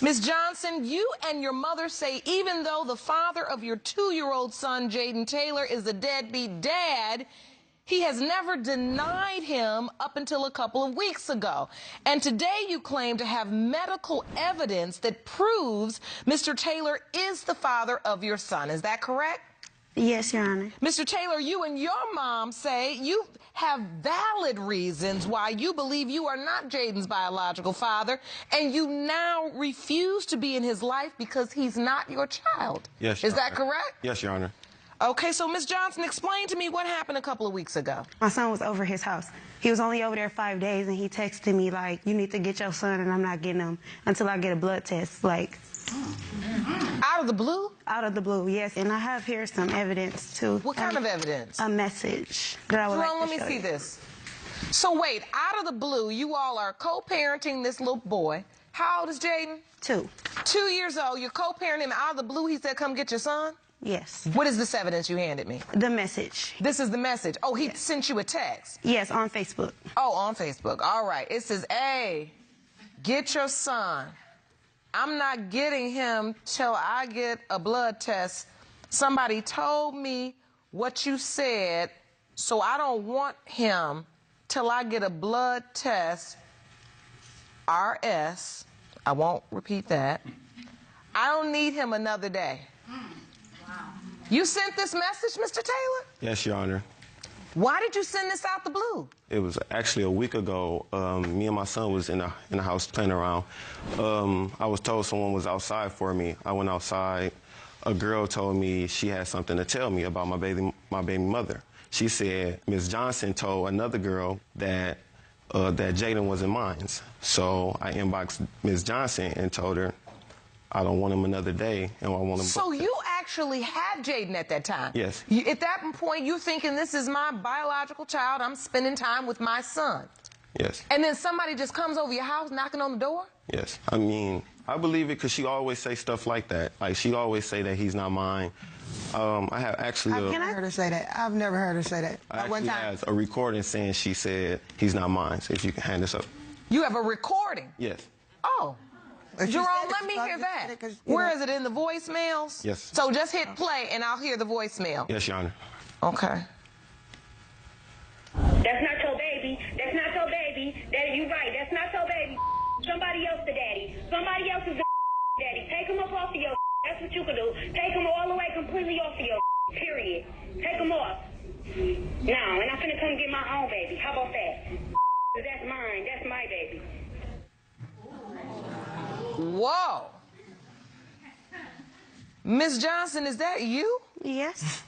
Ms. Johnson, you and your mother say even though the father of your 2-year-old son, Jaden Taylor, is a deadbeat dad, he has never denied him up until a couple of weeks ago. And today you claim to have medical evidence that proves Mr. Taylor is the father of your son. Is that correct? Yes, Your Honor. Mr. Taylor, you and your mom say you have valid reasons why you believe you are not Jaden's biological father, and you now refuse to be in his life because he's not your child. Yes, Your Is that Honor. correct? Yes, Your Honor. Okay, so Ms. Johnson, explain to me what happened a couple of weeks ago. My son was over his house. He was only over there 5 days, and he texted me, like, you need to get your son, and I'm not getting him until I get a blood test, like. Out of the blue? Out of the blue, yes. And I have here some evidence, too. What kind of evidence? A message that I would Jerome, like to let me show see you. this. So wait, out of the blue, you all are co-parenting this little boy. How old is Jaden? 2. 2 years old. You're co-parenting him. Out of the blue, he said, come get your son? Yes. What is this evidence you handed me? The message. This is the message. Oh, he sent you a text. Yes, on Facebook. Oh, on Facebook. All right. It says, hey, get your son. I'm not getting him till I get a blood test. Somebody told me what you said, so I don't want him till I get a blood test. RS. I won't repeat that. I don't need him another day. You sent this message, Mr. Taylor? Yes, Your Honor. Why did you send this out the blue? It was actually a week ago. Me and my son was in the house playing around. I was told someone was outside for me. I went outside. A girl told me she had something to tell me about my baby mother. She said Ms. Johnson told another girl that that Jaden wasn't mine. So I inboxed Ms. Johnson and told her I don't want him another day, and I want him. So you actually had Jaden at that time? Yes. At that point, you thinking this is my biological child, I'm spending time with my son. Yes. And then somebody just comes over your house knocking on the door? Yes. I mean, I believe it because she always say stuff like that. Like, she always say that he's not mine. I have actually... I've never heard her say that. I've never heard her say that. I One actually time. has a recording saying she said he's not mine. So if you can hand this up. You have a recording? Yes. Oh. If she Jerome, said it, let me she hear probably that. said it 'cause, you Where know. is it, in the voicemails? Yes. So just hit play and I'll hear the voicemail. Yes, Your Honor. Okay. That's not your baby. That's not your baby. That you right. That's not your baby. Somebody else the daddy. Somebody else is the daddy. Take him up off of your. That's what you can do. Take him all the way completely off of your. Period. Take him off. No, and I'm finna come get my own baby. How about that? That's mine. That's my baby. Whoa. Ms. Johnson, is that you? Yes.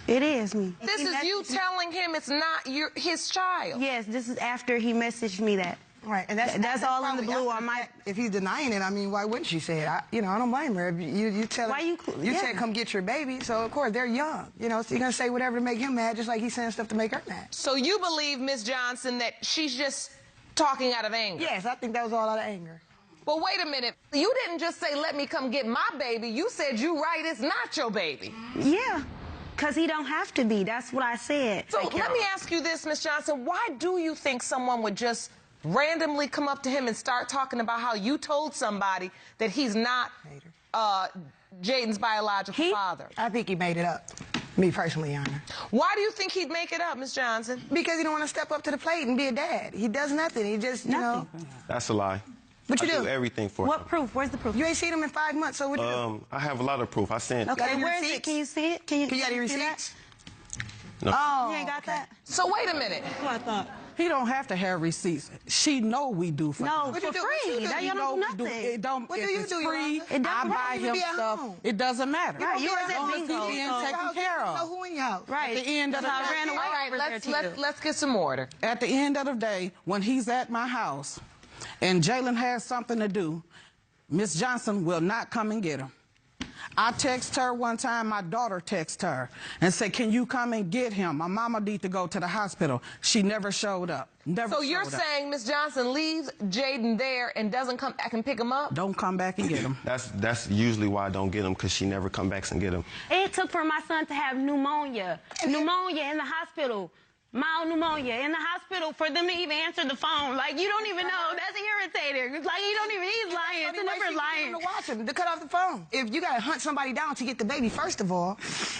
It is me. This is you telling him it's not his child? Yes, this is after he messaged me that. Right, and That's all in the probably blue after on my... that. If he's denying it, I mean, why wouldn't she say it? I don't blame her. If you tell Why her, you yeah. said come get your baby, so of course they're young. You know, so you're gonna say whatever to make him mad, just like he's saying stuff to make her mad. So you believe, Ms. Johnson, that she's just talking out of anger? Yes, I think that was all out of anger. Well, wait a minute. You didn't just say, let me come get my baby. You said, you right, it's not your baby. Yeah, because he don't have to be. That's what I said. So let me ask you this, Ms. Johnson. Why do you think someone would just randomly come up to him and start talking about how you told somebody that he's not Jaden's biological father? I think he made it up. Me personally, Your Honor. Why do you think he'd make it up, Ms. Johnson? Because he don't want to step up to the plate and be a dad. He does nothing. He just, you know. That's a lie. What you I do? everything for What him. proof? Where's the proof? You ain't seen him in 5 months, so what you do? I have a lot of proof. I sent... Okay, any where is it? receipts? Can you see it? Can you You got any see that? receipts? No. Oh, You ain't got that? So wait a minute. That's what I thought. He don't have to have receipts. She know we do for No, him. What for you do? What free. you do? That You you don't we do nothing. It don't. What if do you it's do, Your free, Honor? It doesn't I buy matter. him You be at stuff. home. It doesn't matter. Right, you was As long at as he bingo. being so- taken care Know of. who in your house? Right. At the end of the So I day, ran away All right, over there to you. let's get some order. at the end of the day, when he's at my house, and Jalen has something to do, Miss Johnson will not come and get him. I text her one time, my daughter text her and said, can you come and get him? My mama need to go to the hospital. She never showed up. Never So you're showed up. saying Ms. Johnson leaves Jaden there and doesn't come back and pick him up? Don't come back and get him. That's usually why I don't get him, because she never come back and get him. It took for my son to have pneumonia. Pneumonia in the hospital. Mild pneumonia in the hospital for them to even answer the phone. Like, you don't even know. That's irritating. It's like, you don't even, he's lying. never lying. To watch him, to cut off the phone. If you gotta hunt somebody down to get the baby, first of all,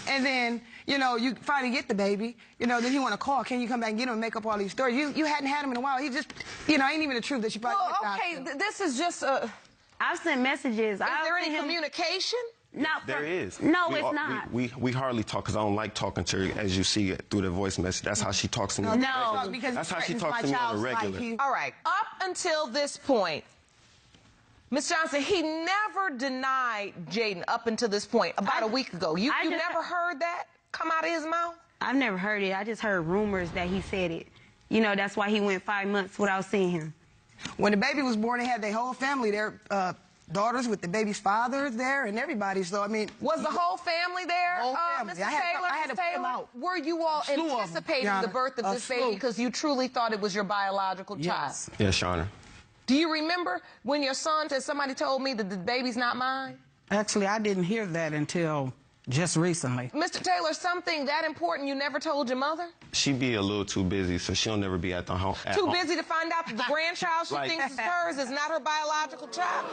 and then, you know, you finally get the baby, you know, then you want to call, can you come back and get him and make up all these stories? You hadn't had him in a while. He just, you know, ain't even the truth that you probably Well, okay, this is just a... I've sent messages. Is there any communication? Not There is. No, it's not. We hardly talk because I don't like talking to her, as you see it through the voice message. That's how she talks to me. No. Because That's how she talks to me on a regular. All right, up until this point, Ms. Johnson, he never denied Jaden up until this point, about a week ago. You never heard that come out of his mouth? I've never heard it. I just heard rumors that he said it. You know, that's why he went 5 months without seeing him. When the baby was born, they had their whole family there, daughters with the baby's fathers there and everybody. So, I mean... Was the whole family there, whole family. Mrs. Taylor? I had to put them out. Were you all anticipating the birth of this baby because you truly thought it was your biological child? Yes, Shauna. Do you remember when your son said, somebody told me that the baby's not mine? Actually, I didn't hear that until just recently. Mr. Taylor, something that important you never told your mother? She be a little too busy, so she'll never be at the home. Too busy to find out that the grandchild she thinks is hers is not her biological child?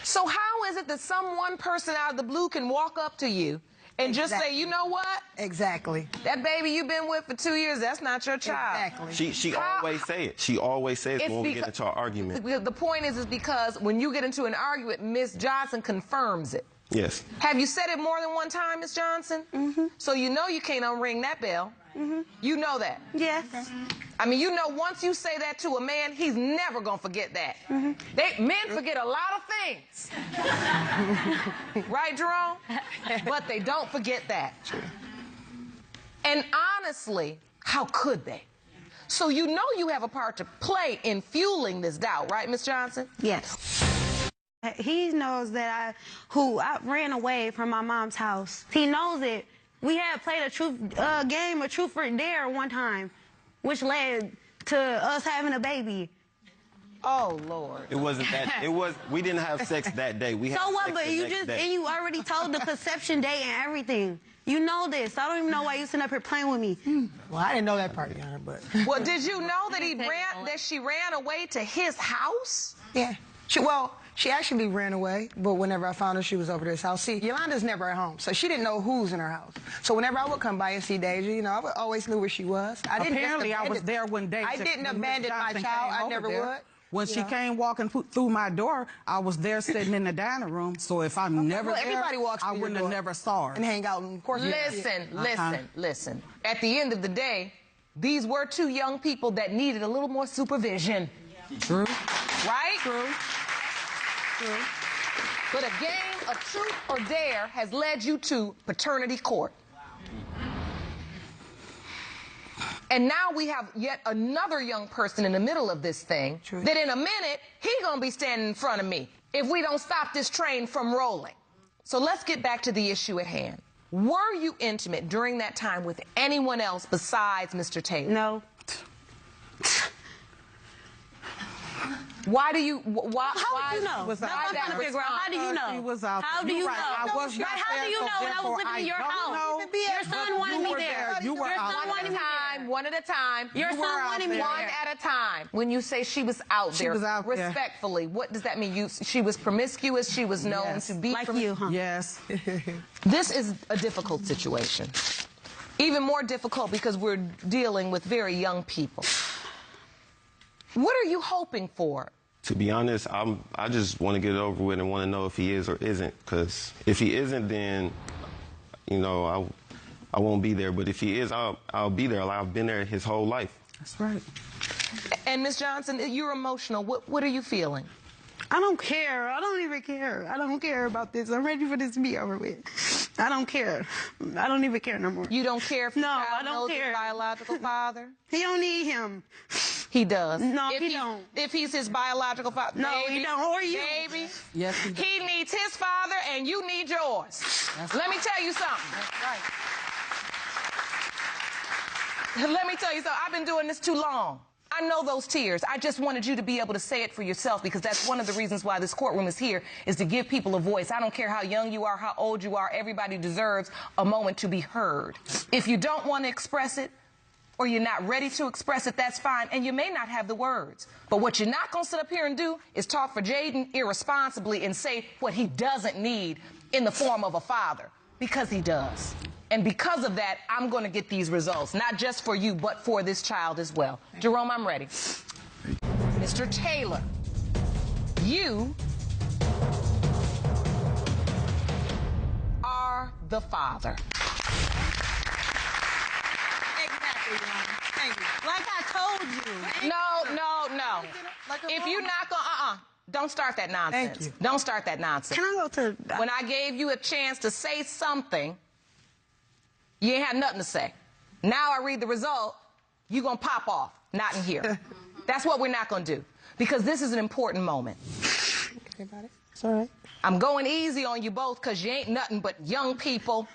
So how is it that some one person out of the blue can walk up to you and just say, you know what? Exactly. That baby you've been with for 2 years, that's not your child. Exactly. She always say it. She always says when we get into an argument. The point is because when you get into an argument, Ms. Johnson confirms it. Yes. Have you said it more than one time, Ms. Johnson? Mm-hmm. So you know you can't unring that bell. Mm-hmm. You know that. Yes. I mean, you know, once you say that to a man, he's never gonna forget that. Mm-hmm. Men forget a lot of things. Right, Jerome? But they don't forget that. And honestly, how could they? So you know you have a part to play in fueling this doubt, right, Ms. Johnson? Yes. He knows that I ran away from my mom's house. He knows it. We had played a game of truth or dare one time, which led to us having a baby. Oh, Lord. It wasn't that. We didn't have sex that day. We had so what? sex But the you next just day. and you already told the conception date and everything. You know this. I don't even know why you sitting up here playing with me. Well, I didn't know that part, Yana, but... Well, did you know that she ran away to his house? Yeah. She actually ran away, but whenever I found her, she was over to his house. See, Yolanda's never at home, so she didn't know who's in her house. So whenever I would come by and see Deja, you know, I always knew where she was. Apparently, I was there when Deja... I didn't abandon my child. I never would. When she came walking through my door, I was there sitting in the dining room. So if I'm never there, everybody walks I wouldn't have never saw her. And hang out, and of course... Listen. At the end of the day, these were two young people that needed a little more supervision. True. Right? True. But a game of truth or dare has led you to paternity court. And now we have yet another young person in the middle of this thing that in a minute, he's gonna be standing in front of me if we don't stop this train from rolling. So let's get back to the issue at hand. Were you intimate during that time with anyone else besides Mr. Taylor? No. Why do you? Why? How do you know? How do you know? He was out. How do you know? I was not How do you know when I was living in your house? Your son wanted me there. You were out. One at a time. Your son wanted me there. One at a time. When you say she was out there, was out there. respectfully, what does that mean? She was promiscuous. She was known to be like you, huh? Yes. This is a difficult situation. Even more difficult because we're dealing with very young people. What are you hoping for? To be honest, I just want to get it over with and want to know if he is or isn't. Because if he isn't, then, you know, I won't be there. But if he is, I'll be there. I've been there his whole life. That's right. And Ms. Johnson, you're emotional. What are you feeling? I don't care. I don't even care. I don't care about this. I'm ready for this to be over with. I don't care. I don't even care no more. You don't care if your No, I child don't knows care. his biological father? He don't need him. He does. No, if he don't. If he's his biological father. No, baby, he don't. Or you. Baby. Yes, he does. He needs his father and you need yours. Let me tell you something. That's right. Let me tell you something. I've been doing this too long. I know those tears. I just wanted you to be able to say it for yourself because that's one of the reasons why this courtroom is here, is to give people a voice. I don't care how young you are, how old you are. Everybody deserves a moment to be heard. If you don't want to express it, or you're not ready to express it, that's fine, and you may not have the words. But what you're not going to sit up here and do is talk for Jaden irresponsibly and say what he doesn't need in the form of a father, because he does. And because of that, I'm going to get these results, not just for you, but for this child as well. Jerome, I'm ready. Mr. Taylor, you are the father. Exactly, Mom. Thank you. Like I told you. No. If you're not going, don't start that nonsense. Thank you. Don't start that nonsense. Can I go to... When I gave you a chance to say something, you ain't had nothing to say. Now I read the result, you're going to pop off. Not in here. That's what we're not going to do, because this is an important moment. Okay about it? It's all right. I'm going easy on you both because you ain't nothing but young people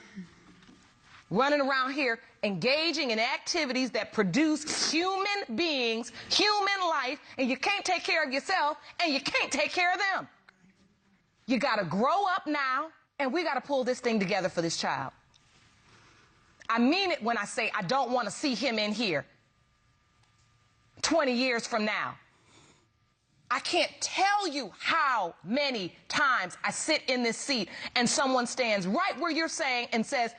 running around here engaging in activities that produce human beings, human life, and you can't take care of yourself and you can't take care of them. You got to grow up now, and we got to pull this thing together for this child. I mean it when I say I don't want to see him in here 20 years from now. I can't tell you how many times I sit in this seat and someone stands right where you're saying and says,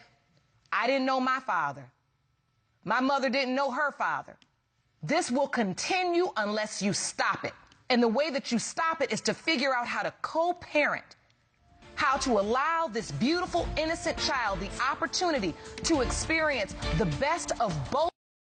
I didn't know my father. My mother didn't know her father. This will continue unless you stop it. And the way that you stop it is to figure out how to co-parent, how to allow this beautiful, innocent child the opportunity to experience the best of both